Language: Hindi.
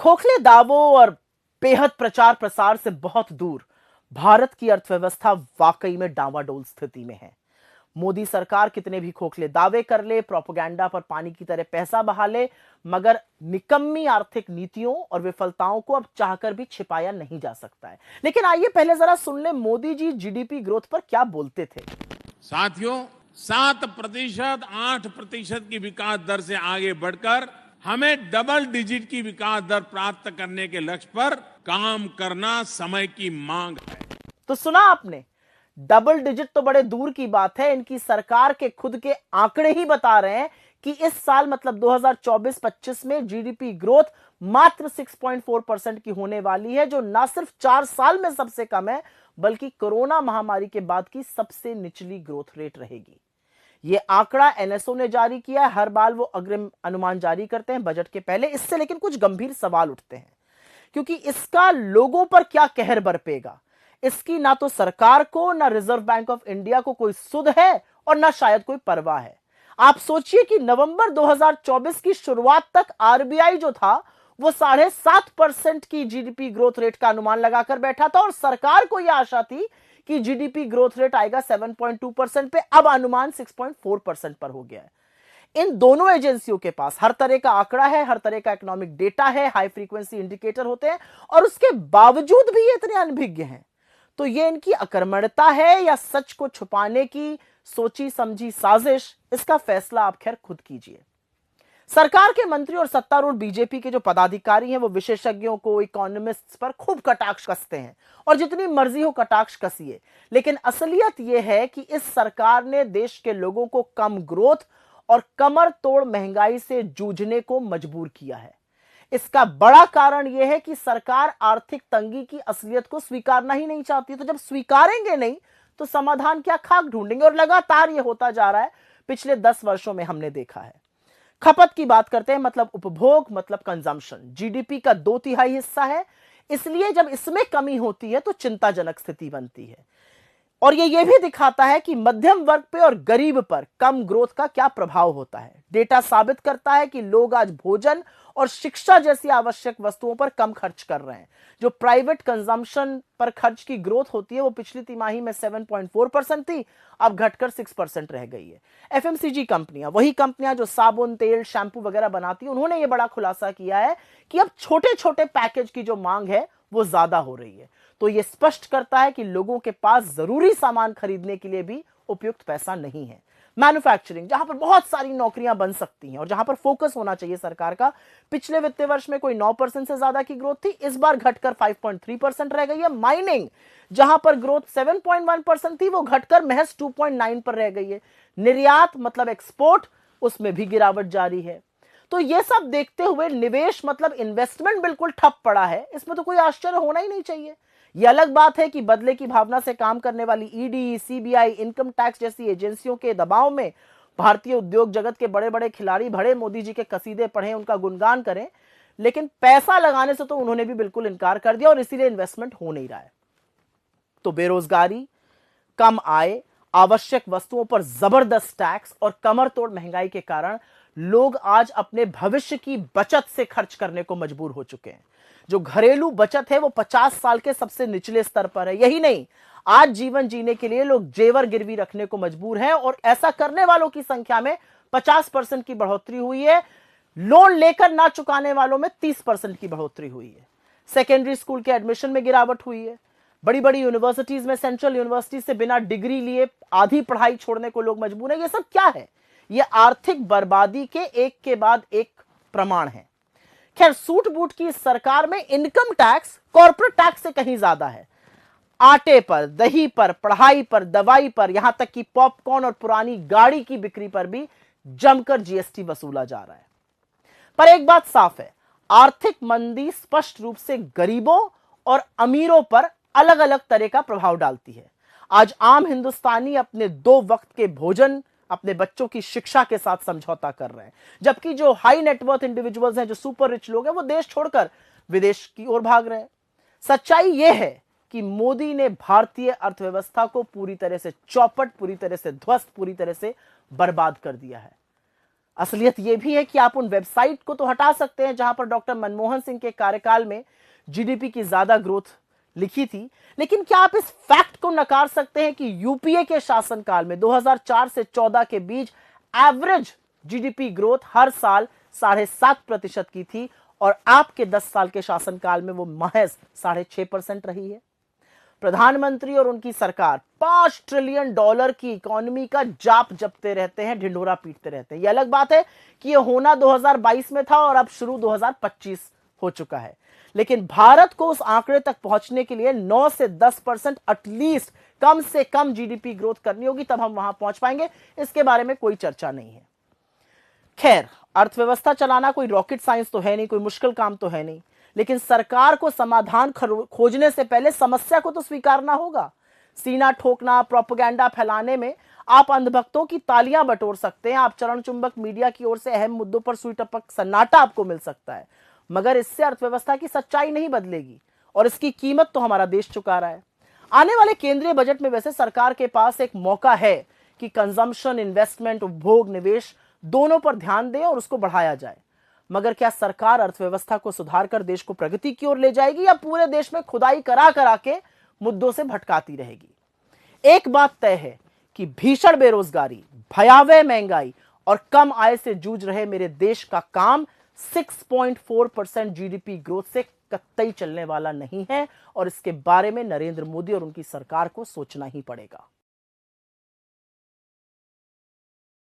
खोखले दावों और बेहद प्रचार प्रसार से बहुत दूर भारत की अर्थव्यवस्था वाकई में डावाडोल स्थिति में है। मोदी सरकार कितने भी खोखले दावे कर ले, प्रोपेगेंडा पर पानी की तरह पैसा बहा ले, मगर निकम्मी आर्थिक नीतियों और विफलताओं को अब चाहकर भी छिपाया नहीं जा सकता है। लेकिन आइए पहले जरा सुन ले मोदी जी जीडीपी ग्रोथ पर क्या बोलते थे। साथियों, 7%, 8% की विकास दर से आगे बढ़कर हमें डबल डिजिट की विकास दर प्राप्त करने के लक्ष्य पर काम करना समय की मांग है। तो सुना आपने, डबल डिजिट तो बड़े दूर की बात है। इनकी सरकार के खुद के आंकड़े ही बता रहे हैं कि इस साल मतलब 2024-25 में जीडीपी ग्रोथ मात्र 6.4% की होने वाली है, जो ना सिर्फ 4 साल में सबसे कम है बल्कि कोरोना महामारी के बाद की सबसे निचली ग्रोथ रेट रहेगी। यह आंकड़ा एनएसओ ने जारी किया है। हर बार वो अग्रिम अनुमान जारी करते हैं बजट के पहले। इससे लेकिन कुछ गंभीर सवाल उठते हैं, क्योंकि इसका लोगों पर क्या कहर बरपेगा। इसकी ना तो सरकार को, ना रिजर्व बैंक ऑफ इंडिया को कोई सुध है और ना शायद कोई परवाह है। आप सोचिए कि नवंबर 2024 की शुरुआत तक आरबीआई जो था वो 7.5% की जीडीपी ग्रोथ रेट का अनुमान लगाकर बैठा था और सरकार को यह आशा थी कि जीडीपी ग्रोथ रेट आएगा 7.2% पे। अब अनुमान 6.4% पर हो गया है। इन दोनों एजेंसियों के पास हर तरह का आंकड़ा है, हर तरह का इकोनॉमिक डेटा है, हाई फ्रीक्वेंसी इंडिकेटर होते हैं, और उसके बावजूद भी ये इतने अनभिज्ञ हैं। तो ये इनकी अकर्मण्यता है या सच को छुपाने की सोची समझी साजिश, इसका फैसला आप खैर खुद कीजिए। सरकार के मंत्री और सत्तारूढ़ बीजेपी के जो पदाधिकारी हैं वो विशेषज्ञों को, इकोनॉमिस्ट्स पर खूब कटाक्ष कसते हैं और जितनी मर्जी हो कटाक्ष कसिए, लेकिन असलियत यह है कि इस सरकार ने देश के लोगों को कम ग्रोथ और कमर तोड़ महंगाई से जूझने को मजबूर किया है। इसका बड़ा कारण यह है कि सरकार आर्थिक तंगी की असलियत को स्वीकारना ही नहीं चाहती। तो जब स्वीकारेंगे नहीं तो समाधान क्या, खाक ढूंढेंगे। और लगातार यह होता जा रहा है, पिछले 10 वर्षों में हमने देखा है। खपत की बात करते हैं, मतलब उपभोग, मतलब कंजम्पशन, जीडीपी का 2/3 हिस्सा है। इसलिए जब इसमें कमी होती है तो चिंताजनक स्थिति बनती है। और ये भी दिखाता है कि मध्यम वर्ग पे और गरीब पर कम ग्रोथ का क्या प्रभाव होता है। डेटा साबित करता है कि लोग आज भोजन और शिक्षा जैसी आवश्यक वस्तुओं पर कम खर्च कर रहे हैं। जो प्राइवेट कंजम्पशन पर खर्च की ग्रोथ होती है वो पिछली तिमाही में 7.4% थी, अब घटकर 6% रह गई है। एफएमसीजी कंपनियां, वही कंपनियां जो साबुन, तेल, शैम्पू वगैरह बनाती हैं, उन्होंने ये बड़ा खुलासा किया है कि अब छोटे छोटे पैकेज की जो मांग है वो ज्यादा हो रही है। तो यह स्पष्ट करता है कि लोगों के पास जरूरी सामान खरीदने के लिए भी उपयुक्त पैसा नहीं है। मैन्युफैक्चरिंग, जहां पर बहुत सारी नौकरियां बन सकती हैं और जहां पर फोकस होना चाहिए सरकार का, पिछले वित्तीय वर्ष में कोई 9% से ज्यादा की ग्रोथ थी, इस बार घटकर 5.3% रह गई है। माइनिंग, जहां पर ग्रोथ 7.1% थी, वो घटकर महज 2.9 पर रह गई है। निर्यात मतलब एक्सपोर्ट, उसमें भी गिरावट जारी है। तो ये सब देखते हुए निवेश मतलब इन्वेस्टमेंट बिल्कुल ठप पड़ा है। इसमें तो कोई आश्चर्य होना ही नहीं चाहिए। यह अलग बात है कि बदले की भावना से काम करने वाली ईडी, सीबीआई, इनकम टैक्स जैसी एजेंसियों के दबाव में भारतीय उद्योग जगत के बड़े बड़े खिलाड़ी भड़े मोदी जी के कसीदे पढ़ें, उनका गुणगान करें, लेकिन पैसा लगाने से तो उन्होंने भी बिल्कुल इनकार कर दिया और इसीलिए इन्वेस्टमेंट हो नहीं रहा है। तो बेरोजगारी, कम आय, आवश्यक वस्तुओं पर जबरदस्त टैक्स और कमर तोड़ महंगाई के कारण लोग आज अपने भविष्य की बचत से खर्च करने को मजबूर हो चुके हैं। जो घरेलू बचत है वो 50 साल के सबसे निचले स्तर पर है। यही नहीं, आज जीवन जीने के लिए लोग जेवर गिरवी रखने को मजबूर हैं और ऐसा करने वालों की संख्या में 50% की बढ़ोतरी हुई है। लोन लेकर ना चुकाने वालों में 30% की बढ़ोतरी हुई है। सेकेंडरी स्कूल के एडमिशन में गिरावट हुई है। बड़ी बड़ी यूनिवर्सिटीज में, सेंट्रल यूनिवर्सिटी से बिना डिग्री लिए आधी पढ़ाई छोड़ने को लोग मजबूर हैं। ये सब क्या है? ये आर्थिक बर्बादी के एक के बाद एक प्रमाण है। खैर, सूट बूट की सरकार में इनकम टैक्स कॉर्पोरेट टैक्स से कहीं ज्यादा है। आटे पर, दही पर, पढ़ाई पर, दवाई पर, यहां तक कि पॉपकॉर्न और पुरानी गाड़ी की बिक्री पर भी जमकर जीएसटी वसूला जा रहा है। पर एक बात साफ है, आर्थिक मंदी स्पष्ट रूप से गरीबों और अमीरों पर अलग अलग तरह का प्रभाव डालती है। आज आम हिंदुस्तानी अपने 2 वक्त के भोजन, अपने बच्चों की शिक्षा के साथ समझौता कर रहे हैं, जबकि जो हाई नेटवर्थ इंडिविजुअल्स हैं, जो सुपर रिच लोग हैं, वो देश छोड़कर विदेश की ओर भाग रहे हैं। सच्चाई यह है कि मोदी ने भारतीय अर्थव्यवस्था को पूरी तरह से चौपट, पूरी तरह से ध्वस्त, पूरी तरह से बर्बाद कर दिया है। असलियत यह भी है कि आप उन वेबसाइट को तो हटा सकते हैं जहां पर डॉक्टर मनमोहन सिंह के कार्यकाल में जीडीपी की ज्यादा ग्रोथ लिखी थी, लेकिन क्या आप इस फैक्ट को नकार सकते हैं कि यूपीए के शासनकाल में 2004 से 14 के बीच एवरेज जीडीपी ग्रोथ हर साल 7.5% की थी और आपके 10 साल के शासनकाल में वो महज 6.5% रही है। प्रधानमंत्री और उनकी सरकार $5 ट्रिलियन की इकोनॉमी का जाप जपते रहते हैं, ढिंढोरा पीटते रहते हैं। यह अलग बात है कि यह होना 2022 में था और अब शुरू 2025 हो चुका है, लेकिन भारत को उस आंकड़े तक पहुंचने के लिए 9 से 10% एटलीस्ट कम से कम जीडीपी ग्रोथ करनी होगी, तब हम वहां पहुंच पाएंगे। इसके बारे में कोई चर्चा नहीं है। खैर, अर्थव्यवस्था चलाना कोई रॉकेट साइंस तो है नहीं, कोई मुश्किल काम तो है नहीं, लेकिन सरकार को समाधान खोजने से पहले समस्या को तो स्वीकारना होगा। सीना ठोकना, प्रोपेगेंडा फैलाने में आप अंधभक्तों की तालियां बटोर सकते हैं, आप चरण चुंबक मीडिया की ओर से अहम मुद्दों पर सुई टपक सन्नाटा आपको मिल सकता है, मगर इससे अर्थव्यवस्था की सच्चाई नहीं बदलेगी और इसकी कीमत तो हमारा देश चुका रहा है। आने वाले केंद्रीय बजट में वैसे सरकार के पास एक मौका है कि कंजम्पशन, इन्वेस्टमेंट, उपभोग, निवेश दोनों पर ध्यान दें और उसको बढ़ाया जाए। मगर क्या सरकार अर्थव्यवस्था को सुधार कर देश को प्रगति की ओर ले जाएगी या पूरे देश में खुदाई करा करा के मुद्दों से भटकाती रहेगी? एक बात तय है कि भीषण बेरोजगारी, भयावह महंगाई और कम आय से जूझ रहे मेरे देश का काम 6.4% जीडीपी ग्रोथ से कतई चलने वाला नहीं है और इसके बारे में नरेंद्र मोदी और उनकी सरकार को सोचना ही पड़ेगा।